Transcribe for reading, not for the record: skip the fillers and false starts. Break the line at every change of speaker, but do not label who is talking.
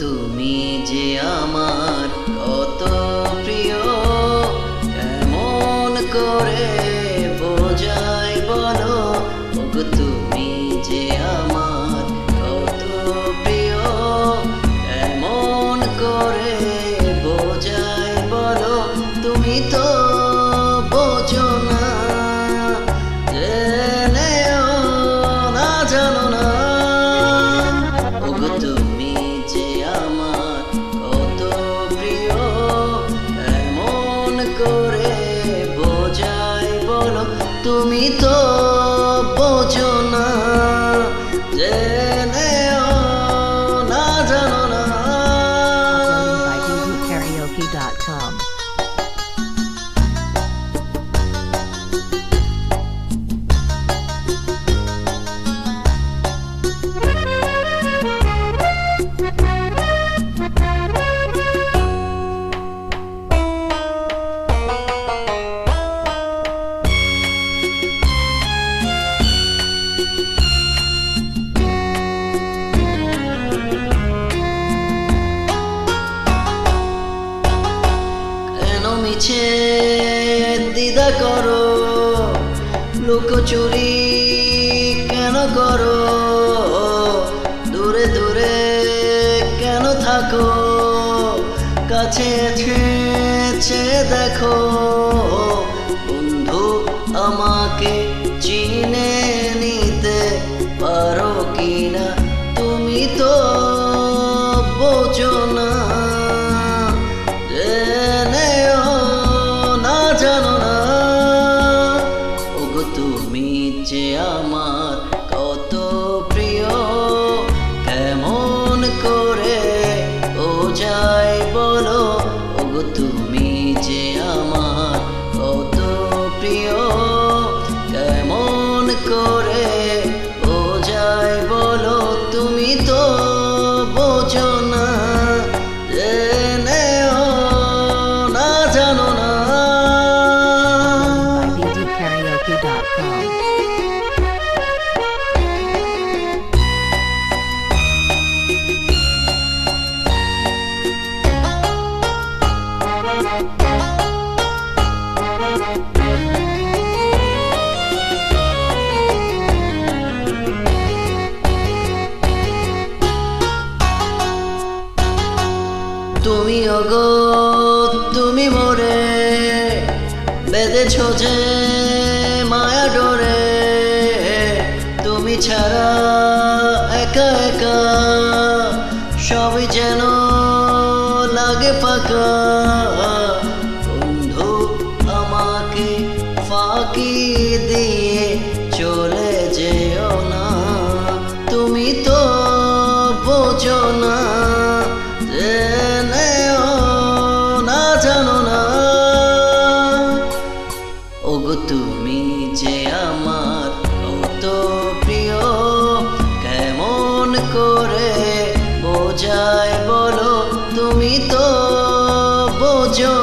তুমি যে আমার কত প্রিয়, কেমন করে বোঝাই বলো। ওগো তুমি যে আমার কত প্রিয়, কেমন করে বোঝাই বলো। তুমি তো বোঝো না, জেনেও না জানো না। ওগো তুমি যে আমার কত প্রিয়, কেমন করে বোঝাই বলো। তুমি তো বোঝো না, জেনেও না জানো না।
Uploading by ddkaraoke.com.
কেন মিছে দ্বিধা করো, লুকোচুরি কেন করো, দূরে দূরে কেন থাকো, কাছে এসে দেখো। বন্ধু আমাকে চিনে নিতে পারো কিনা, তুমি তো বোঝো না, জেনেও না জানো না। ওগো তুমি যে আমার কত প্রিয়, কেমন করে বোঝাই বলো। ওগো তুমি যে আমার কত প্রিয়, কেমন করে বোঝাই বলো। তুমি তো বোঝো না, জেনেও না জানো না।
By ddkaraoke.com.
তুমি ওগো তুমি মোরে বেঁধেছ যে মায়া ডোরে। তুমি ছাড়া একা একা সবই যেন লাগে ফাঁকা। বন্ধু আমাকে ফাঁকি দিয়ে চলে যেও না, তুমি তো বোঝো না, জেনেও না জানো না। ওগো তুমি যে আমার কত প্রিয়, কেমন করে বোঝাই বলো। তুমি তো বোঝো